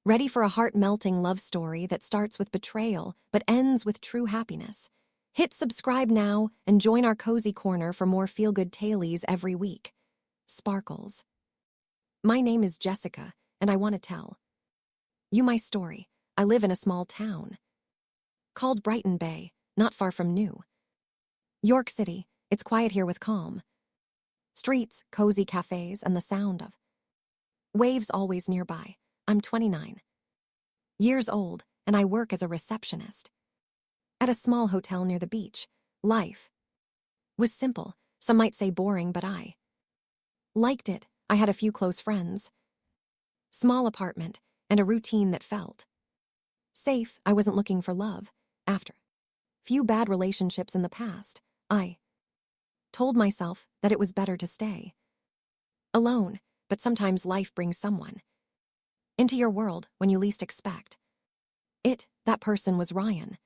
Ready for a heart-melting love story that starts with betrayal but ends with true happiness? Hit subscribe now and join our cozy corner for more feel-good tales every week. Sparkles. My name is Jessica, and I want to tell you my story. I live in a small town called Brighton Bay, not far from New York City. It's quiet here with calm streets, cozy cafes, and the sound of waves always nearby. I'm 29 years old, and I work as a receptionist at a small hotel near the beach. Life was simple. Some might say boring, but I liked it. I had a few close friends, small apartment, and a routine that felt safe. I wasn't looking for love. After few bad relationships in the past, I told myself that it was better to stay alone, but sometimes life brings someone into your world when you least expect it. That person was Ryan.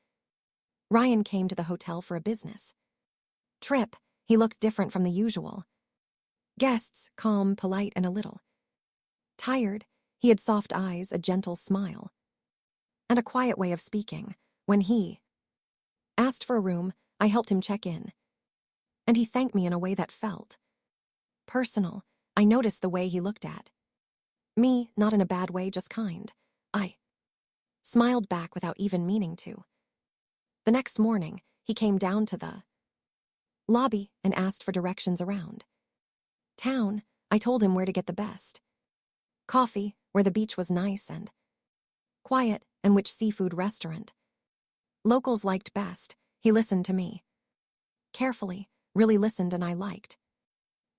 Ryan came to the hotel for a business trip. He looked different from the usual guests, calm, polite, and a little tired. He had soft eyes, a gentle smile, and a quiet way of speaking. When he asked for a room, I helped him check in, and he thanked me in a way that felt personal. I noticed the way he looked at me, not in a bad way, just kind. I smiled back without even meaning to. The next morning, he came down to the lobby and asked for directions around town. I told him where to get the best coffee, where the beach was nice and quiet, and which seafood restaurant locals liked best. He listened to me carefully, really listened, and I liked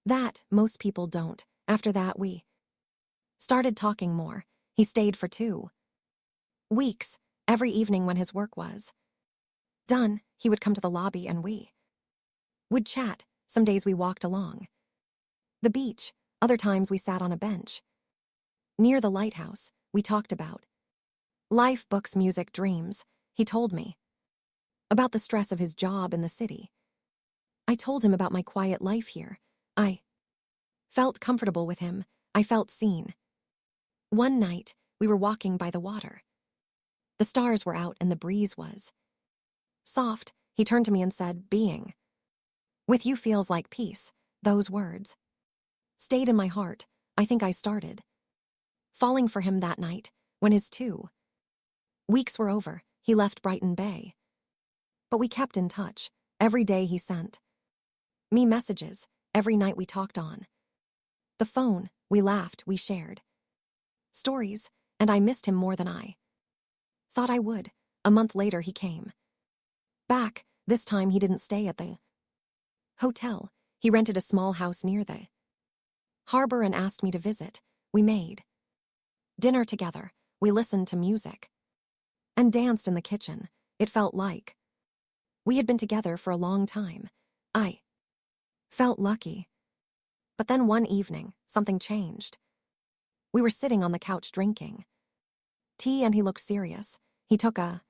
that. Most people don't. After that, we started talking more. He stayed for 2 weeks. Every evening when his work was done, he would come to the lobby and we would chat. Some days we walked along the beach, other times we sat on a bench near the lighthouse. We talked about life, books, music, dreams. He told me about the stress of his job in the city. I told him about my quiet life here. I felt comfortable with him. I felt seen. One night, we were walking by the water. The stars were out and the breeze was soft. He turned to me and said, "Being with you feels like peace." Those words stayed in my heart. I think I started falling for him that night. When his 2 weeks were over, he left Brighton Bay. But we kept in touch. Every day he sent me messages. Every night we talked on the phone. We laughed, we shared stories, and I missed him more than I thought I would. A month later he came back. This time he didn't stay at the hotel. He rented a small house near the harbor and asked me to visit. We made dinner together. We listened to music and danced in the kitchen. It felt like we had been together for a long time. I felt lucky. But then one evening, something changed. We were sitting on the couch drinking tea and he looked serious. He took a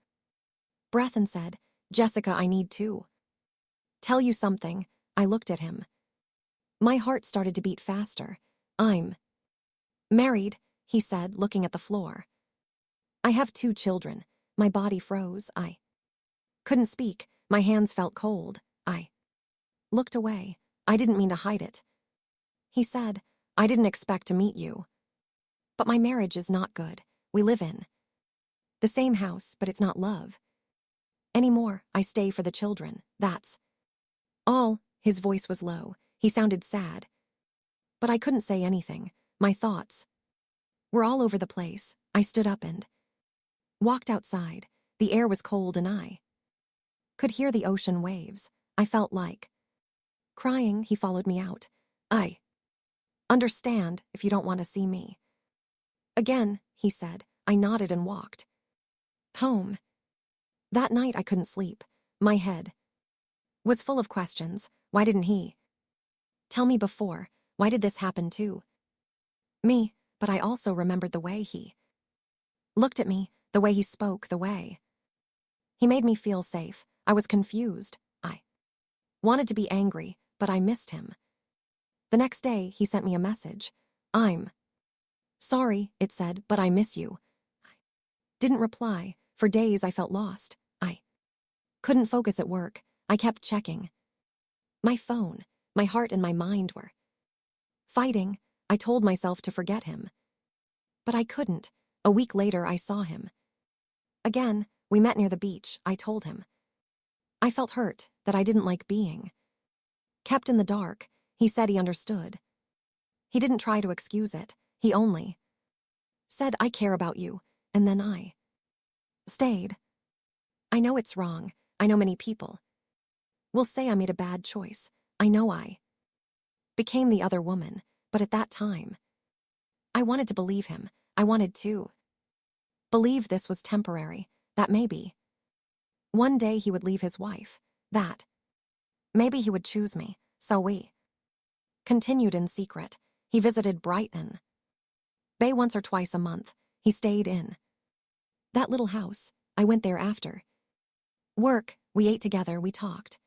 breath and said, "Jessica, I need to tell you something." I looked at him. My heart started to beat faster. "I'm married," he said, looking at the floor. "I have 2 children." My body froze. I couldn't speak. My hands felt cold. I looked away. I didn't mean to hide it. He said, "I didn't expect to meet you. But my marriage is not good. We live in the same house, but it's not love anymore. I stay for the children. That's all." His voice was low. He sounded sad. But I couldn't say anything. My thoughts were all over the place. I stood up and walked outside. The air was cold and I could hear the ocean waves. I felt like crying. He followed me out. "I understand if you don't want to see me again," he said. I nodded and walked home. That night I couldn't sleep. My head was full of questions. Why didn't he tell me before? Why did this happen to me? But I also remembered the way he looked at me, the way he spoke, the way he made me feel safe. I was confused. I wanted to be angry, but I missed him. The next day, he sent me a message. "I'm sorry," it said, "but I miss you." Didn't reply. For days I felt lost. I couldn't focus at work. I kept checking. My phone, my heart and my mind were fighting. I told myself to forget him. But I couldn't. A week later, I saw him. Again, we met near the beach. I told him. I felt hurt, that I didn't like being kept in the dark. He said he understood. He didn't try to excuse it. He only said, I care about you. And then I stayed. I know it's wrong. I know many people will say I made a bad choice. I know I became the other woman. But at that time, I wanted to believe him. I wanted to believe this was temporary. That maybe one day he would leave his wife. That maybe he would choose me. So we continued in secret. He visited Brighton Bay once or twice a month. He stayed in that little house. I went there after work. We ate together. We talked.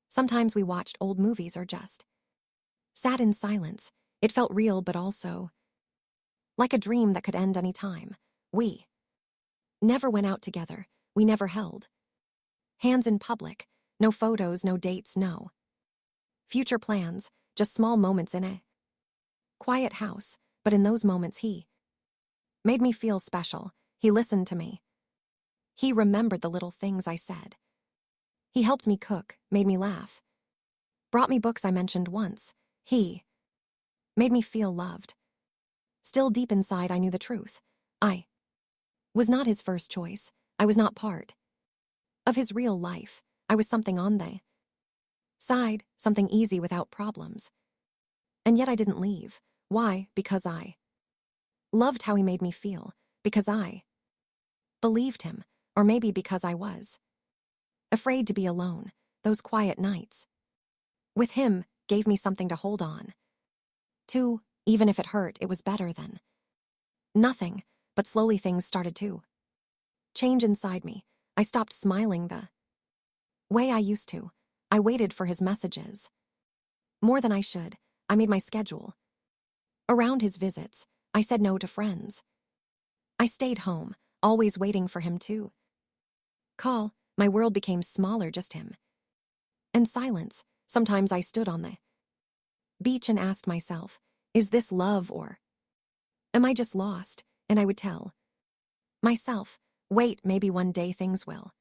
Sometimes we watched old movies or just sat in silence. It felt real, but also like a dream that could end any time. We never went out together. We never held hands in public. No photos, no dates, no future plans, just small moments in a quiet house. But in those moments, he made me feel special. He listened to me. He remembered the little things I said. He helped me cook, made me laugh, brought me books I mentioned once. He made me feel loved. Still deep inside, I knew the truth. I was not his first choice. I was not part of his real life. I was something on the side, something easy without problems. And yet I didn't leave. Why? Because I loved how he made me feel. Because I believed him. Or maybe because I was afraid to be alone. Those quiet nights with him gave me something to hold on to. Even if it hurt, it was better than nothing. But slowly things started to change inside me. I stopped smiling the way I used to. I waited for his messages more than I should. I made my schedule around his visits. I said no to friends. I stayed home, always waiting for him to call. My world became smaller, just him and silence. Sometimes I stood on the beach and asked myself, is this love or am I just lost? And I would tell myself, wait, maybe one day things will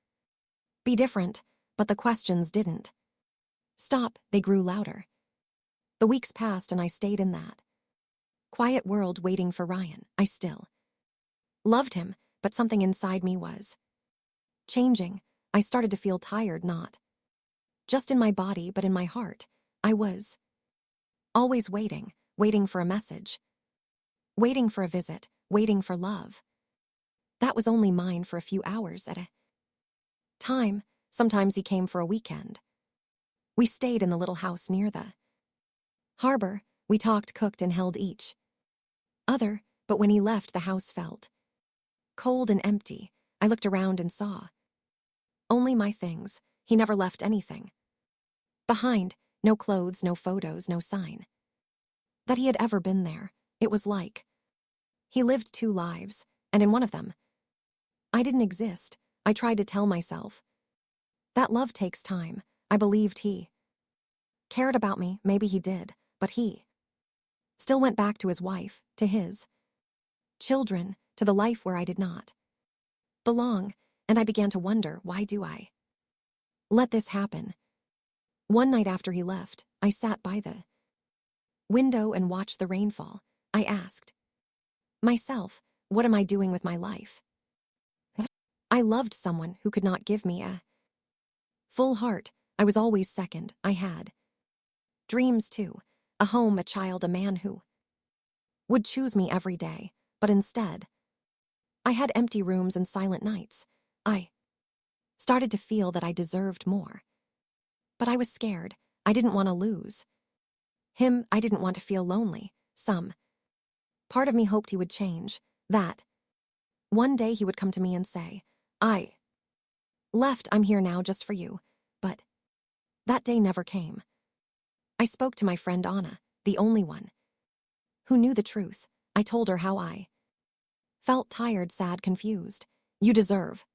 be different. But the questions didn't stop. They grew louder. The weeks passed and I stayed in that quiet world waiting for Ryan. I still loved him, but something inside me was changing. I started to feel tired, not just in my body, but in my heart. I was always waiting, waiting for a message, waiting for a visit, waiting for love. That was only mine for a few hours at a time. Sometimes he came for a weekend. We stayed in the little house near the harbor. We talked, cooked, and held each other. But when he left, the house felt cold and empty. I looked around and saw only my things. He never left anything behind. No clothes, no photos, no sign that he had ever been there. It was like he lived two lives, and in one of them, I didn't exist. I tried to tell myself that love takes time. I believed he cared about me. Maybe he did, but he still went back to his wife, to his children, to the life where I did not belong. And I began to wonder, why do I let this happen? One night after he left, I sat by the window and watched the rainfall. I asked myself, what am I doing with my life? I loved someone who could not give me a full heart. I was always second. I had dreams too, a home, a child, a man who would choose me every day. But instead, I had empty rooms and silent nights. I started to feel that I deserved more. But I was scared. I didn't want to lose him. I didn't want to feel lonely. Some part of me hoped he would change, that one day he would come to me and say, I left, I'm here now just for you. But that day never came. I spoke to my friend Anna, the only one who knew the truth. I told her how I Felt tired, sad, confused. You deserve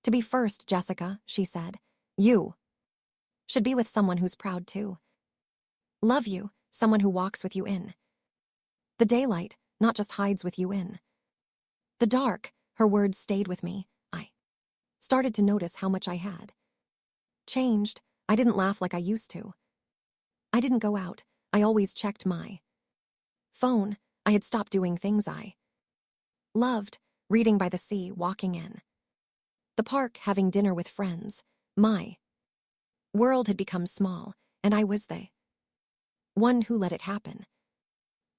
to be first, Jessica, she said. You should be with someone who's proud too. Love you, someone who walks with you in the daylight, not just hides with you in the dark. Her words stayed with me. I started to notice how much I had changed. I didn't laugh like I used to. I didn't go out. I always checked my phone. I had stopped doing things I loved, reading by the sea, walking in the park, having dinner with friends. My world had become small, and I was the one who let it happen.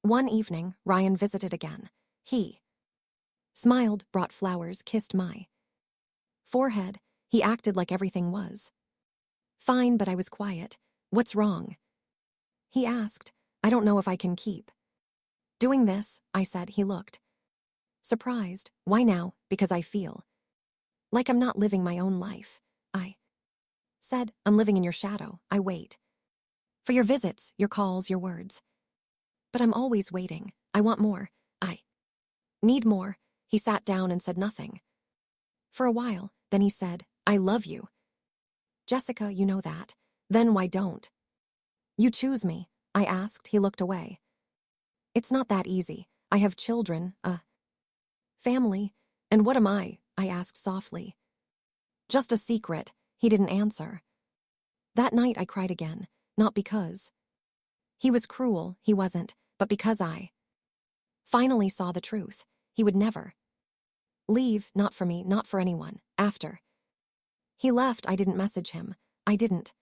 One evening, Ryan visited again. He smiled, brought flowers, kissed my forehead. He acted like everything was fine, but I was quiet. What's wrong? He asked. I don't know if I can keep doing this, I said. He looked surprised. Why now? Because I feel like I'm not living my own life. I said, I'm living in your shadow. I wait for your visits, your calls, your words. But I'm always waiting. I want more. I need more. He sat down and said nothing for a while. Then he said, I love you. Jessica, you know that. Then why don't you choose me? I asked. He looked away. It's not that easy. I have children, a family. And what am I? I asked softly. Just a secret. He didn't answer. That night I cried again, not because he was cruel, he wasn't, but because I finally saw the truth. He would never leave, not for me, not for anyone. After he left, I didn't message him. I didn't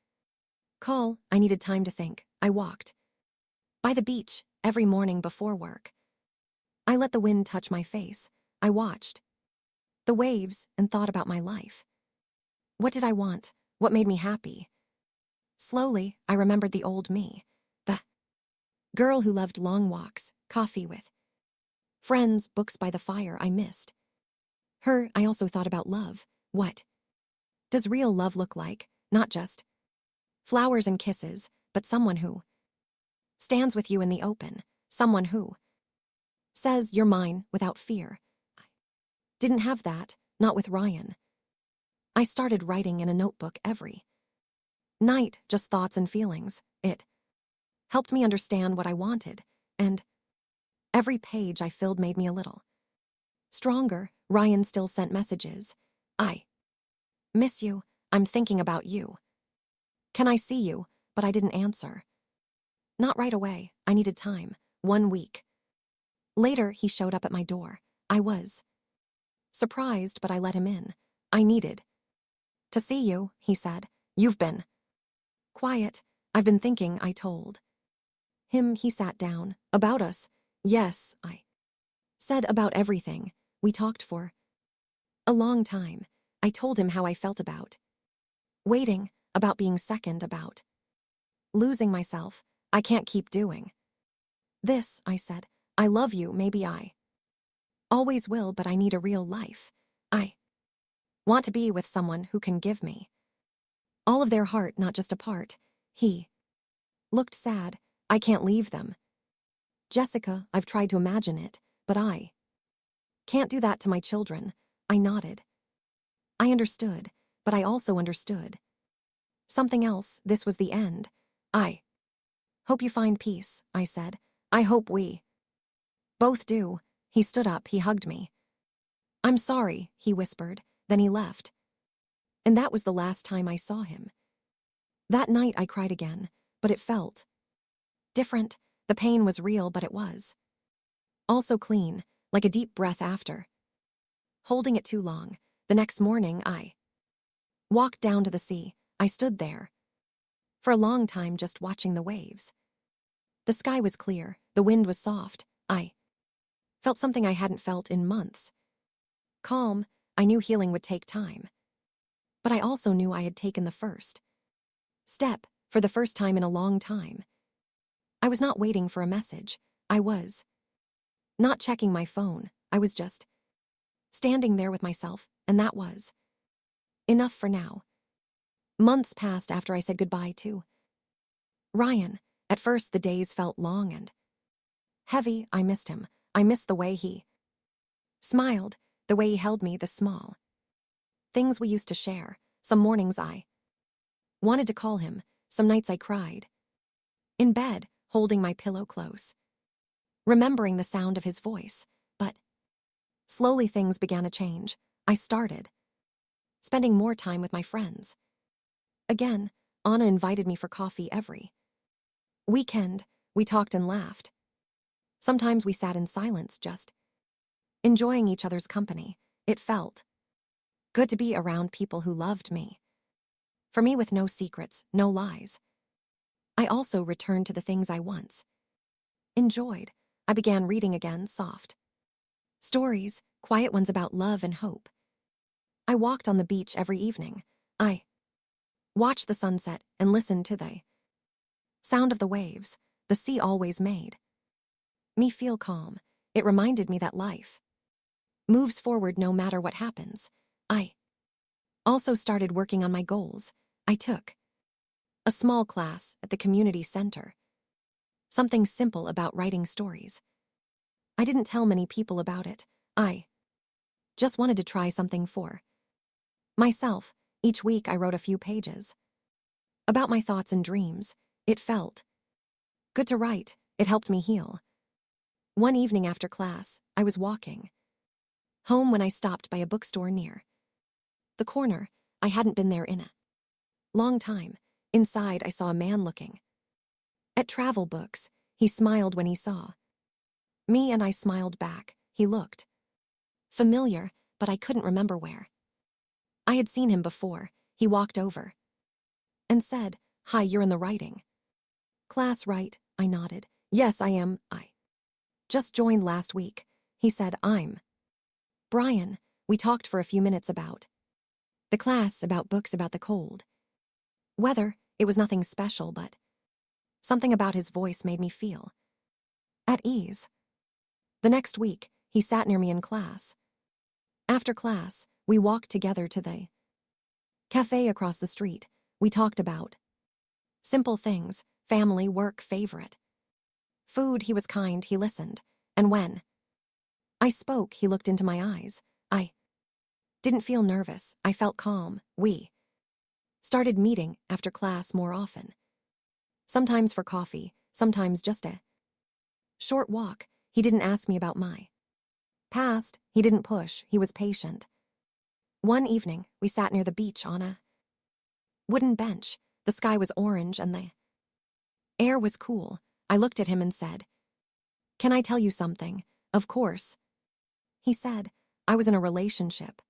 call. I needed time to think. I walked by the beach every morning before work. I let the wind touch my face. I watched the waves and thought about my life. What did I want? What made me happy? Slowly, I remembered the old me. The girl who loved long walks, coffee with friends, books by the fire. I missed her. I also thought about love. What does real love look like? Not just flowers and kisses, but someone who stands with you in the open. Someone who says you're mine without fear. I didn't have that, not with Ryan. I started writing in a notebook every night, just thoughts and feelings. It helped me understand what I wanted, and every page I filled made me a little stronger. Ryan still sent messages. I miss you. I'm thinking about you. Can I see you? But I didn't answer. Not right away. I needed time. 1 week later, he showed up at my door. I was surprised, but I let him in. I needed to see you, he said. You've been quiet. I've been thinking, I told him. He sat down. About us? Yes, I said. About everything. We talked for a long time. I told him how I felt about waiting, about being second, about losing myself. I can't keep doing this, I said. I love you, maybe I always will, but I need a real life. I want to be with someone who can give me all of their heart, not just a part. He looked sad. I can't leave them. Jessica, I've tried to imagine it, but I can't do that to my children. I nodded. I understood, but I also understood something else. This was the end. I hope you find peace, I said. I hope we both do. He stood up. He hugged me. I'm sorry, he whispered. Then he left. And that was the last time I saw him. That night I cried again, but it felt different. The pain was real, but it was also clean, like a deep breath after holding it too long. The next morning I walked down to the sea. I stood there for a long time, just watching the waves. The sky was clear. The wind was soft. I felt something I hadn't felt in months. Calm. I knew healing would take time. But I also knew I had taken the first step for the first time in a long time. I was not waiting for a message. I was not checking my phone. I was just standing there with myself, and that was enough for now. Months passed after I said goodbye to Ryan. At first, the days felt long and heavy. I missed him. I missed the way he Smiled, the way he held me, the small things we used to share. Some mornings I wanted to call him, some nights I cried. In bed, holding my pillow close, remembering the sound of his voice. But slowly things began to change. I started spending more time with my friends. Again, Anna invited me for coffee every weekend. We talked and laughed. Sometimes we sat in silence, just enjoying each other's company. It felt good to be around people who loved me. For me, with no secrets, no lies. I also returned to the things I once enjoyed. I began reading again, soft stories, quiet ones about love and hope. I walked on the beach every evening. I watched the sunset and listened to the sound of the waves. The sea always made me feel calm. It reminded me that life moves forward no matter what happens. I also started working on my goals. I took a small class at the community center. Something simple about writing stories. I didn't tell many people about it. I just wanted to try something for myself. Each week I wrote a few pages about my thoughts and dreams. It felt good to write. It helped me heal. One evening after class, I was walking home when I stopped by a bookstore near the corner. I hadn't been there in a long time. Inside, I saw a man looking at travel books. He smiled when he saw me, and I smiled back. He looked familiar, but I couldn't remember where I had seen him before. He walked over and said, "Hi, you're in the writing class, right?" I nodded. "Yes, I am. I just joined last week." He said, "I'm Brian." We talked for a few minutes about the class, about books, about the cold weather. It was nothing special, but something about his voice made me feel at ease. The next week, he sat near me in class. After class, we walked together to the cafe across the street. We talked about simple things, family, work, favorite food. He was kind, he listened. And when I spoke, he looked into my eyes. I didn't feel nervous. I felt calm. We started meeting after class more often. Sometimes for coffee, sometimes just a short walk. He didn't ask me about my past. He didn't push. He was patient. One evening, we sat near the beach on a wooden bench. The sky was orange and the air was cool. I looked at him and said, "Can I tell you something?" "Of course." He said, "I was in a relationship.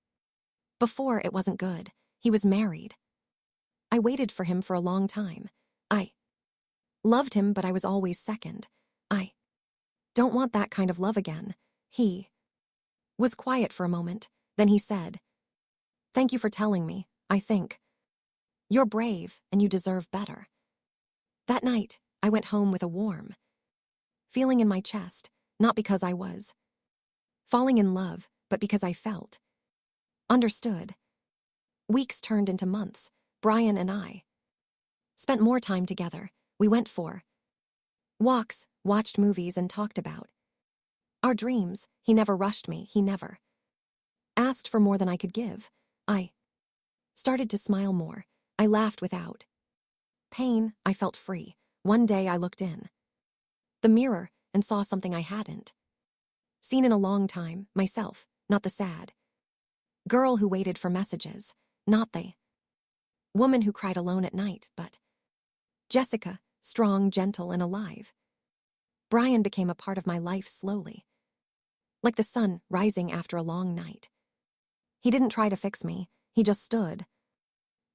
Before, it wasn't good. He was married. I waited for him for a long time. I loved him, but I was always second. I don't want that kind of love again." He was quiet for a moment. Then he said, "Thank you for telling me. I think you're brave and you deserve better." That night, I went home with a warm feeling in my chest, not because I was falling in love, but because I felt understood. Weeks turned into months. Brian and I spent more time together. We went for walks, watched movies, and talked about our dreams. He never rushed me. He never asked for more than I could give. I started to smile more. I laughed without pain. I felt free. One day I looked in the mirror and saw something I hadn't seen in a long time. Myself, not the sad girl who waited for messages, not the woman who cried alone at night, but Jessica, strong, gentle, and alive. Brian became a part of my life slowly, like the sun rising after a long night. He didn't try to fix me. He just stood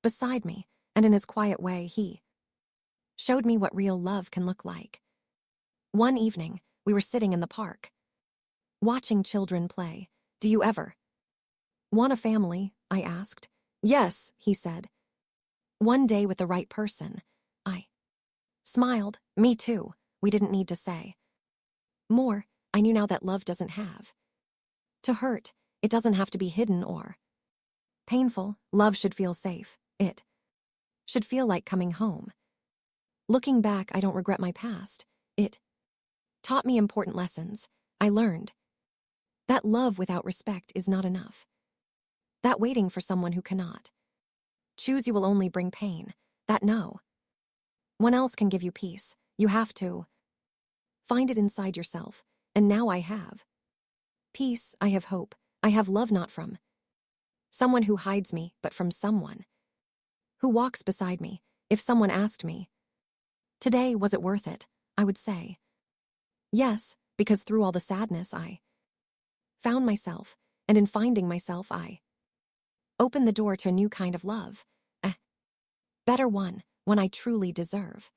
beside me, and in his quiet way, he showed me what real love can look like. One evening, we were sitting in the park, watching children play. "Do you ever want a family?" I asked. "Yes," he said. "One day with the right person." I smiled. "Me too." We didn't need to say more. I knew now that love doesn't have to hurt. It doesn't have to be hidden or painful. Love should feel safe. It should feel like coming home. Looking back, I don't regret my past. It taught me important lessons. I learned That love without respect is not enough. That waiting for someone who cannot choose you will only bring pain. That no one else can give you peace. You have to find it inside yourself. And now I have peace, I have hope, I have love, not from someone who hides me, but from someone who walks beside me. If someone asked me, today, was it worth it? I would say, yes, because through all the sadness, I found myself, and in finding myself, I opened the door to a new kind of love, a better one I truly deserve.